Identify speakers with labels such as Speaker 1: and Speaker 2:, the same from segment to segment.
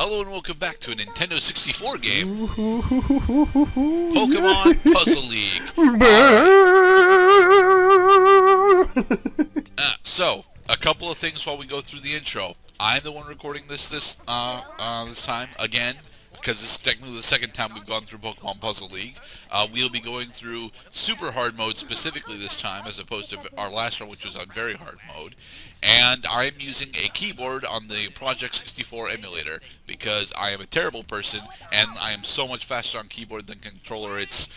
Speaker 1: Hello and welcome back to a Nintendo 64 game, Pokemon Puzzle League. So, a couple of things while we go through the intro. I'm the one recording this time again, because this is technically the second time we've gone through Pokemon Puzzle League. We'll be going through super hard mode specifically this time, as opposed to our last one, which was on very hard mode. And I'm using a keyboard on the Project 64 emulator, because I am a terrible person, and I am so much faster on keyboard than controller, it's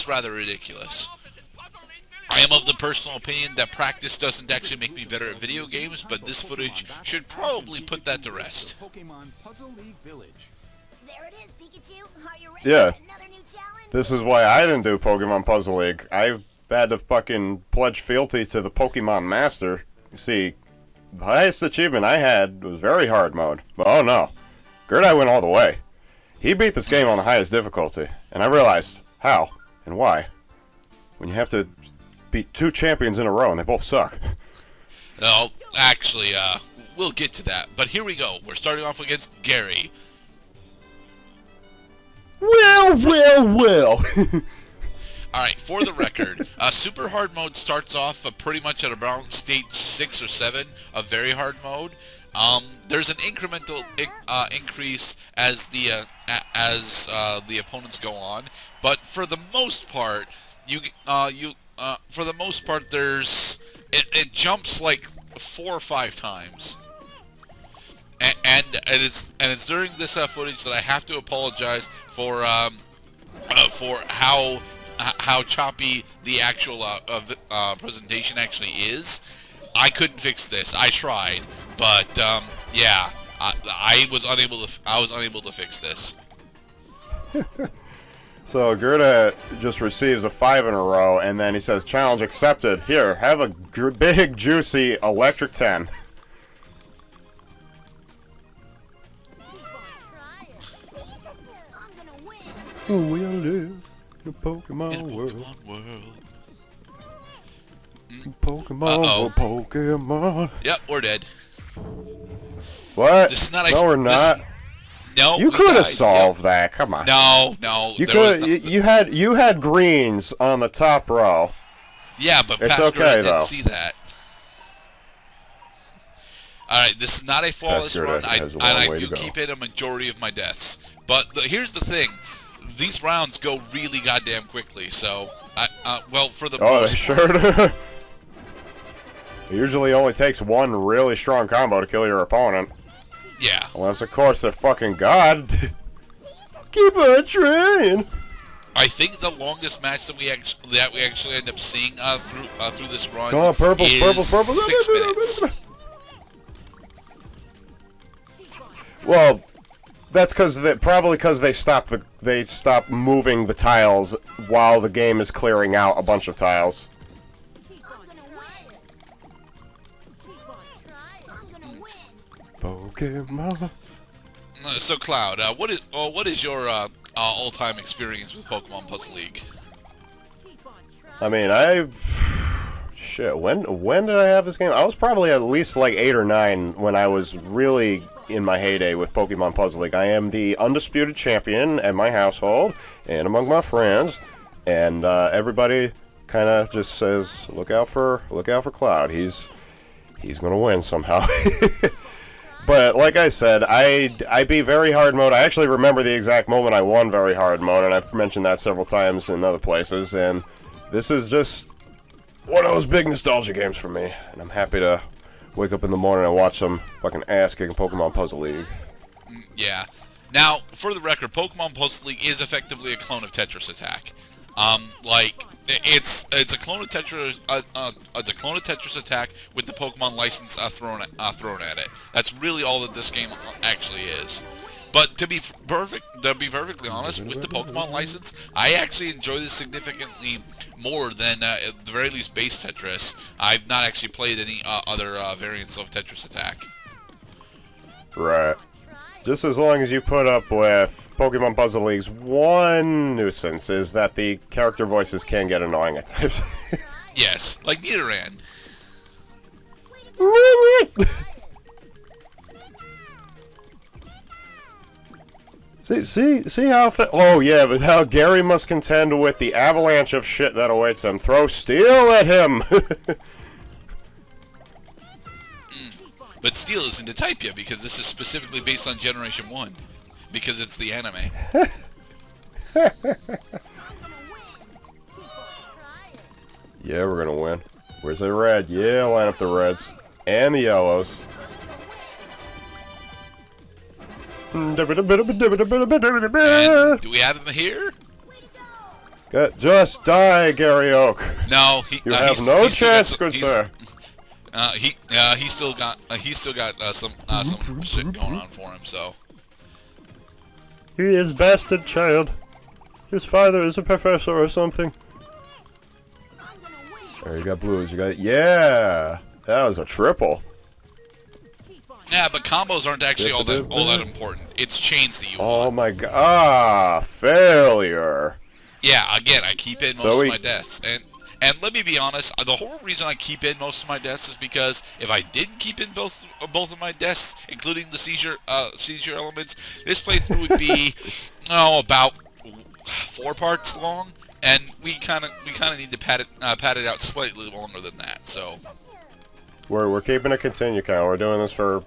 Speaker 1: rather ridiculous. I am of the personal opinion that practice doesn't actually make me better at video games, but this footage should probably put that to rest.
Speaker 2: Pokemon Puzzle League Village.
Speaker 3: There it is, Piiikachu. Are you ready
Speaker 4: Yeah.
Speaker 3: for another new challenge?
Speaker 4: This is why I didn't do Pokemon Puzzle League. I had to fucking pledge fealty to the Pokemon Master. You see, the highest achievement I had was very hard mode. But oh no, Gerdai went all the way. He beat this game on the highest difficulty, and I realized how and why. When you have to beat two champions in a row and they both suck.
Speaker 1: No, actually, we'll get to that. But here we go. We're starting off against Gary.
Speaker 4: Well.
Speaker 1: Alright, for the record, super hard mode starts off pretty much at around stage 6 or 7 of very hard mode. There's an incremental increase as the opponents go on, but for the most part, there's it jumps like 4 or 5 times. And it's during this footage that I have to apologize for how choppy the actual presentation actually is. I couldn't fix this. I tried, but yeah, I was unable to fix this.
Speaker 4: So Gerda just receives a 5 in a row, and then he says, "Challenge accepted. Here, have a big, juicy electric 10."
Speaker 3: I'm gonna win.
Speaker 4: Oh, we gotta live in a Pokemon world. Pokemon.
Speaker 1: Yep, we're dead.
Speaker 4: What?
Speaker 1: This is not
Speaker 4: no, we're not.
Speaker 1: No,
Speaker 4: You
Speaker 1: we
Speaker 4: could
Speaker 1: died.
Speaker 4: have solved that. Come on.
Speaker 1: No.
Speaker 4: You
Speaker 1: there was
Speaker 4: could. You had greens on the top row.
Speaker 1: Yeah, but
Speaker 4: It's
Speaker 1: Pastor
Speaker 4: okay,
Speaker 1: didn't
Speaker 4: though.
Speaker 1: see that. Alright, this is not a flawless
Speaker 4: Pastor
Speaker 1: run,
Speaker 4: has a long
Speaker 1: and I
Speaker 4: way
Speaker 1: do
Speaker 4: to go.
Speaker 1: keep in a majority of my deaths. But here's the thing. These rounds go really goddamn quickly, so... well, for the
Speaker 4: Oh,
Speaker 1: most
Speaker 4: they sure do. It usually only takes one really strong combo to kill your opponent.
Speaker 1: Yeah.
Speaker 4: Unless, of course, they're fucking God. Keep on trying.
Speaker 1: I think the longest match that we actually end up seeing through this run
Speaker 4: Come on, purple.
Speaker 1: is 6 minutes.
Speaker 4: Well, that's probably because they stop moving the tiles while the game is clearing out a bunch of tiles.
Speaker 3: I'm gonna win. Keep on trying. I'm gonna win.
Speaker 4: Pokemon.
Speaker 1: So, Cloud, what is your all-time experience with Pokemon Puzzle League?
Speaker 4: I mean, shit. When did I have this game? I was probably at least like 8 or 9 when I was really in my heyday with Pokemon Puzzle League. I am the undisputed champion at my household and among my friends, and everybody kind of just says, "Look out for Cloud. He's gonna win somehow." But like I said, I beat very hard mode. I actually remember the exact moment I won very hard mode, and I've mentioned that several times in other places. And this is just one of those big nostalgia games for me, and I'm happy to wake up in the morning and watch some fucking ass-kicking Pokemon Puzzle League.
Speaker 1: Yeah. Now, for the record, Pokemon Puzzle League is effectively a clone of Tetris Attack. It's a clone of Tetris. It's a clone of Tetris Attack with the Pokemon license thrown at it. That's really all that this game actually is. But to be perfectly honest, with the Pokemon license, I actually enjoy this significantly more than at the very least base Tetris. I've not actually played any other variants of Tetris Attack.
Speaker 4: Right. Just as long as you put up with Pokemon Puzzle League's one nuisance is that the character voices can get annoying at times.
Speaker 1: Yes, like Nidoran.
Speaker 4: See how oh yeah, but how Gary must contend with the avalanche of shit that awaits him. Throw steel at him!
Speaker 1: But steel isn't a type yet, because this is specifically based on Generation 1. Because it's the anime.
Speaker 4: Yeah, we're gonna win. Where's the red? Yeah, line up the reds. And the yellows.
Speaker 1: And do we have him here?
Speaker 4: Just die, Gary Oak.
Speaker 1: No,
Speaker 4: You have no chance, good sir.
Speaker 1: He's still got some shit going on for him. So
Speaker 4: He is bastard child. His father is a professor or something. There, you got blues. You got yeah. That was a triple.
Speaker 1: yeah, but combos aren't actually all that important. It's chains that you
Speaker 4: Oh
Speaker 1: want.
Speaker 4: my god! Ah, failure.
Speaker 1: Yeah, again, I keep in most of my deaths, and let me be honest, the whole reason I keep in most of my deaths is because if I didn't keep in both of my deaths, including the seizure elements, this playthrough would be about 4 parts long, and we kind of need to pad it out slightly longer than that. So
Speaker 4: We're keeping a continue count. We're doing this for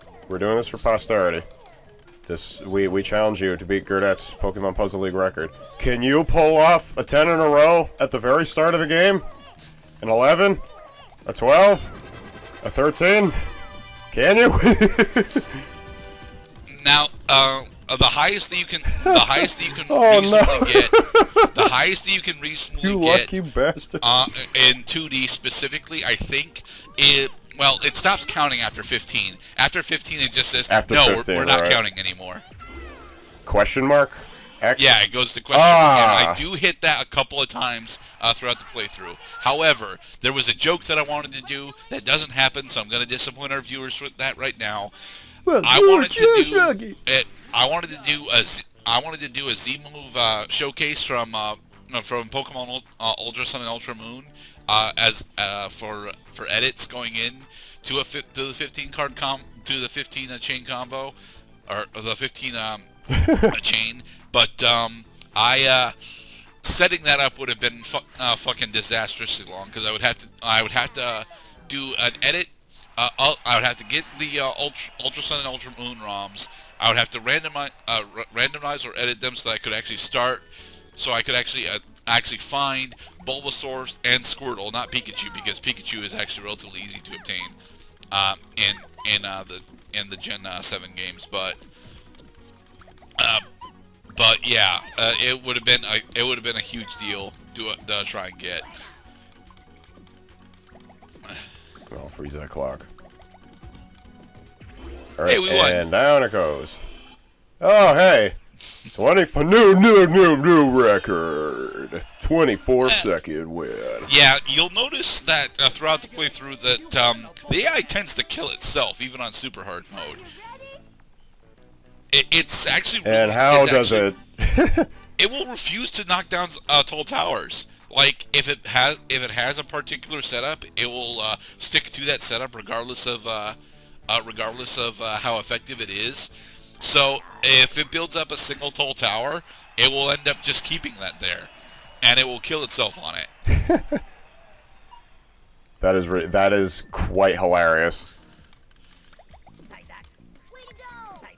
Speaker 4: posterity. We challenge you to beat Gerdet's Pokemon Puzzle League record. Can you pull off a 10 in a row at the very start of the game? An 11? A 12? A 13? Can you?
Speaker 1: now, the highest that you can
Speaker 4: Oh,
Speaker 1: reasonably get, the highest that you can reasonably
Speaker 4: You
Speaker 1: get,
Speaker 4: lucky bastard.
Speaker 1: in 2D specifically, I think it stops counting after 15. After 15, it just says
Speaker 4: After
Speaker 1: no,
Speaker 4: 15,
Speaker 1: we're not
Speaker 4: right.
Speaker 1: counting anymore.
Speaker 4: Question mark? X?
Speaker 1: Yeah, it goes to question.
Speaker 4: Ah.
Speaker 1: And I do hit that a couple of times throughout the playthrough. However, there was a joke that I wanted to do that doesn't happen, so I'm going to disappoint our viewers with that right now.
Speaker 4: Well,
Speaker 1: I
Speaker 4: you're
Speaker 1: wanted
Speaker 4: just
Speaker 1: to do
Speaker 4: lucky.
Speaker 1: it. I wanted to do a Z move showcase from Pokemon Ultra Sun and Ultra Moon as for edits going in to the 15 card to the 15 chain combo or the 15 chain, but I setting that up would have been fucking disastrously long because I would have to do an edit. I would have to get the Ultra Sun and Ultra Moon ROMs. I would have to randomize or edit them so that I could actually start. So I could actually find Bulbasaur and Squirtle, not Piiikachu, because Piiikachu is actually relatively easy to obtain in the Gen 7 games. But yeah, it would have been a huge deal to try and get.
Speaker 4: I'll freeze that clock. Alright,
Speaker 1: Hey, we won.
Speaker 4: and down it goes. Oh, hey. 24 new record. 24-second win.
Speaker 1: Yeah, you'll notice that throughout the playthrough that the AI tends to kill itself, even on super hard mode. It's actually really,
Speaker 4: And how does it?
Speaker 1: It will refuse to knock down tall towers. Like if it has a particular setup, it will stick to that setup regardless of how effective it is. So if it builds up a single tall tower, it will end up just keeping that there, and it will kill itself on it.
Speaker 4: That is quite hilarious.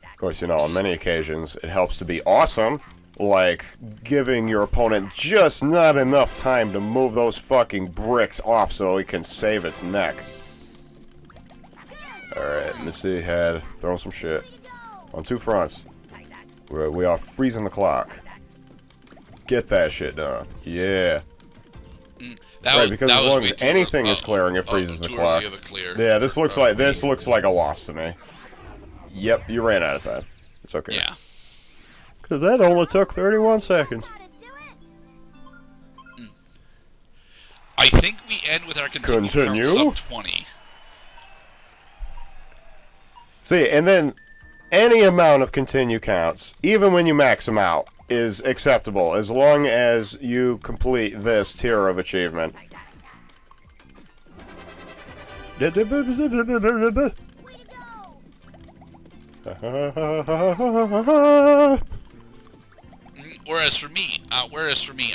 Speaker 4: Of course, you know, on many occasions, it helps to be awesome, like giving your opponent just not enough time to move those fucking bricks off so he can save its neck. Alright, Missy had thrown some shit. On 2 fronts. We are freezing the clock. Get that shit done. Yeah. Right, because as long as anything is clearing, it freezes the clock. Yeah, this looks like a loss to me. Yep, you ran out of time. It's okay.
Speaker 1: Yeah.
Speaker 4: Because that only took 31 seconds.
Speaker 1: I think we end with our continue? Sub 20.
Speaker 4: See, and then any amount of continue counts, even when you max them out, is acceptable as long as you complete this tier of achievement.
Speaker 1: whereas for me,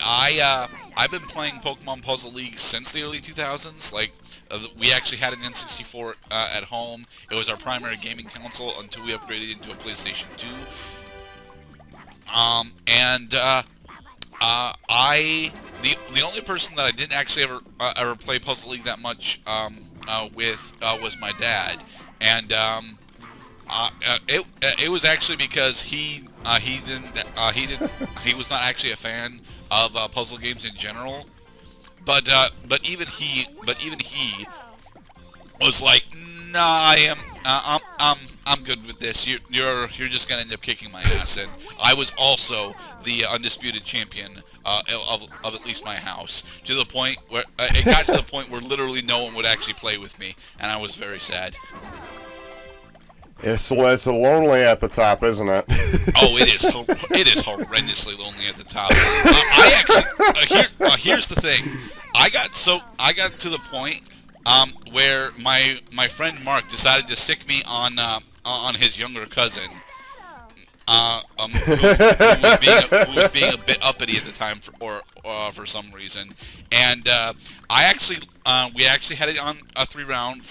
Speaker 1: I've been playing Pokemon Puzzle League since the early 2000s. Like, we actually had an N64 at home. It was our primary gaming console until we upgraded into a PlayStation 2. The only person that I didn't actually ever play Puzzle League that much with was my dad, and it was actually because he was not actually a fan of puzzle games in general, but even he was like, nah, I'm good with this. You're just gonna end up kicking my ass. And I was also the undisputed champion of at least my house, to the point where it got to the point where literally no one would actually play with me, and I was very sad.
Speaker 4: It's lonely at the top, isn't it?
Speaker 1: Oh, it is. It is horrendously lonely at the top. Here's the thing. I got to the point where my friend Mark decided to sick me on his younger cousin, who was being a bit uppity at the time for some reason, and we actually had it on a 3-round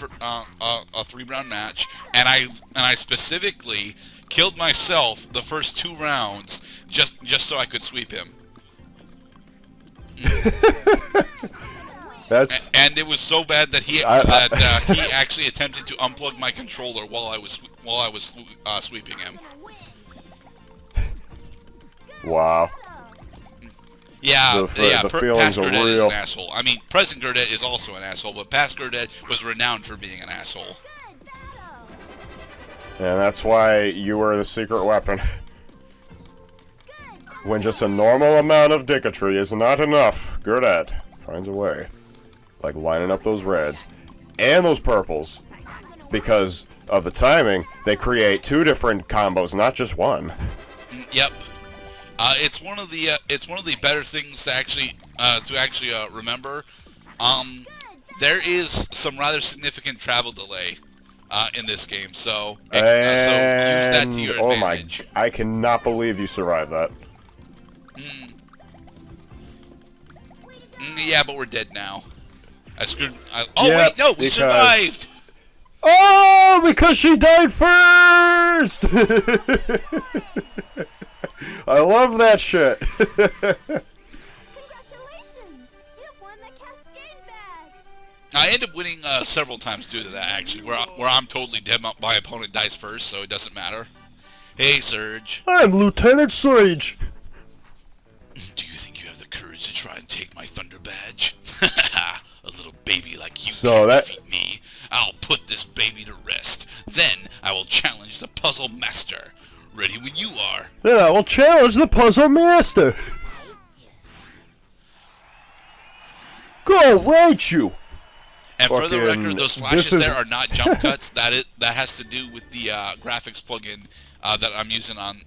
Speaker 1: match, and I specifically killed myself the first 2 rounds just so I could sweep him. And it was so bad that he actually attempted to unplug my controller while I was sweeping him.
Speaker 4: Wow.
Speaker 1: Yeah,
Speaker 4: the feelings
Speaker 1: past
Speaker 4: are
Speaker 1: Gurdet is
Speaker 4: real.
Speaker 1: an asshole. I mean, present Gurdet is also an asshole, but past Gurdet was renowned for being an asshole.
Speaker 4: And that's why you were the secret weapon. When just a normal amount of Piiikachu is not enough, Gurdet finds a way. Like lining up those reds and those purples. Because of the timing, they create 2 different combos, not just one.
Speaker 1: Yep. It's one of the better things to actually remember. There is some rather significant travel delay in this game, so use that to your advantage.
Speaker 4: Oh my! I cannot believe you survived that.
Speaker 1: Yeah, but we're dead now.
Speaker 4: Yeah,
Speaker 1: wait, no, we survived.
Speaker 4: Oh, because she died first. I love that shit.
Speaker 3: Congratulations! You won the Cascade badge!
Speaker 1: I end up winning several times due to that, actually, where I'm totally dead. My opponent dies first, so it doesn't matter. Hey, Surge.
Speaker 4: I'm Lieutenant Surge.
Speaker 1: Do you think you have the courage to try and take my Thunder badge? A little baby like you can't defeat me. I'll put this baby to rest. Then I will challenge the Puzzle Master. Ready when you are.
Speaker 4: Then I will challenge the Puzzle Master. Go right, you.
Speaker 1: And for the record, those flashes there are not jump cuts. That has to do with the graphics plugin that I'm using on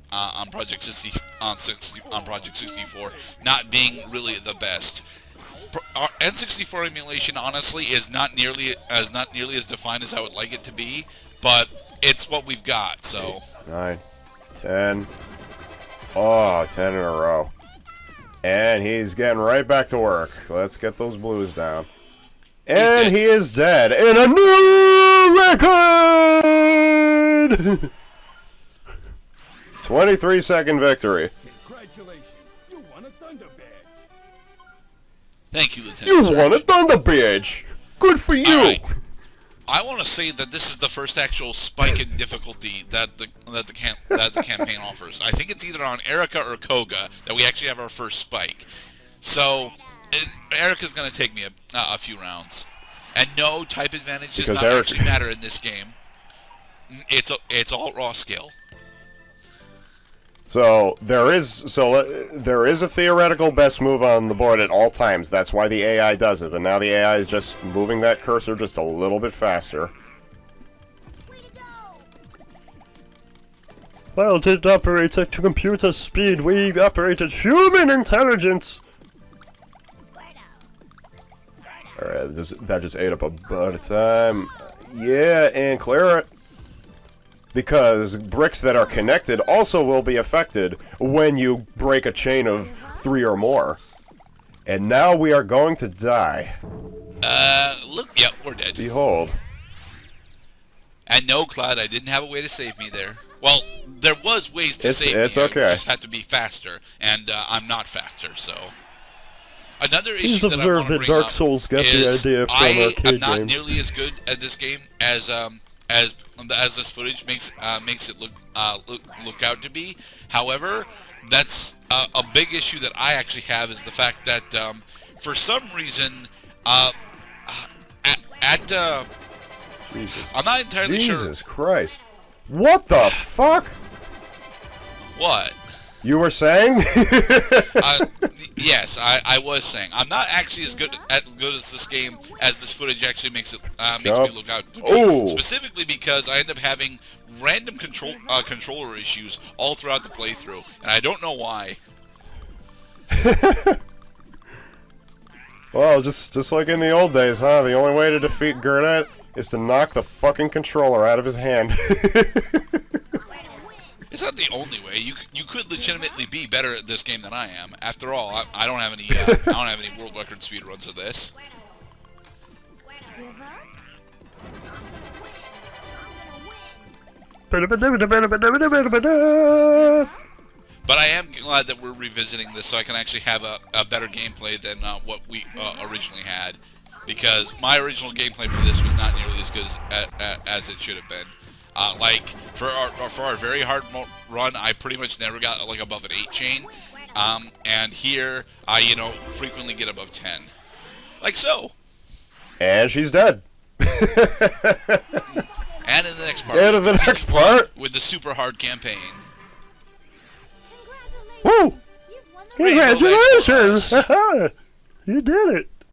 Speaker 1: Project 64, not being really the best. Our N64 emulation, honestly, is not nearly as defined as I would like it to be, but it's what we've got. So
Speaker 4: 8, 9, 10. Oh, 10 in a row. And he's getting right back to work. Let's get those blues down. And he is dead in a new record! 23-second victory.
Speaker 2: Congratulations, you won a Thunder badge.
Speaker 1: thank you, Lieutenant.
Speaker 4: You
Speaker 1: Surge.
Speaker 4: won a Thunder badge. Good for you.
Speaker 1: Right. I want to say that this is the first actual spike in difficulty that the campaign offers. I think it's either on Erica or Koga that we actually have our first spike. So Erica's going to take me a few rounds, and no, type advantage does not actually matter in this game. It's all raw skill.
Speaker 4: So there is a theoretical best move on the board at all times. That's why the AI does it. And now the AI is just moving that cursor just a little bit faster. Well, it operates at computer speed. We operate at human intelligence. Alright, that just ate up a bunch of time. Yeah, and clear it. because bricks that are connected also will be affected when you break a chain of 3 or more. And now we are going to die.
Speaker 1: Look, yep, we're dead.
Speaker 4: Behold.
Speaker 1: And no, Cloud, I didn't have a way to save me there. Well, there was ways to save me.
Speaker 4: It's okay.
Speaker 1: I just had to be faster, and I'm not faster, so... Another issue
Speaker 5: Please
Speaker 1: that I
Speaker 5: observe
Speaker 1: want to
Speaker 5: that
Speaker 1: bring
Speaker 5: Dark
Speaker 1: up
Speaker 5: Souls got the
Speaker 1: is
Speaker 5: idea from
Speaker 1: I
Speaker 5: arcade
Speaker 1: am not
Speaker 5: games.
Speaker 1: nearly as good at this game as this footage makes it look out to be. However, that's a big issue that I actually have is the fact that for some reason
Speaker 4: Jesus.
Speaker 1: I'm not entirely sure
Speaker 4: Jesus Christ. What the fuck?
Speaker 1: what.
Speaker 4: You were saying?
Speaker 1: Yes, I was saying I'm not actually as good as this game as this footage actually makes me look out to be.
Speaker 4: Ooh.
Speaker 1: Specifically because I end up having random controller issues all throughout the playthrough, and I don't know why.
Speaker 4: Well, just like in the old days, huh? The only way to defeat Gurnet is to knock the fucking controller out of his hand.
Speaker 1: It's not the only way. You could legitimately be better at this game than I am. After all, I don't have any I don't have any world record speed runs of this.
Speaker 3: Give up? I'm gonna win.
Speaker 1: But I am glad that we're revisiting this so I can actually have a better gameplay than what we originally had. Because my original gameplay for this was not nearly as good as it should have been. Like, for our very hard run, I pretty much never got, like, above an 8 chain. And here, I, frequently get above 10. Like so.
Speaker 4: And she's dead.
Speaker 1: And in the next part.
Speaker 4: And in the next part.
Speaker 1: With the super hard campaign.
Speaker 4: Woo!
Speaker 3: You've won the
Speaker 5: Congratulations! You did it!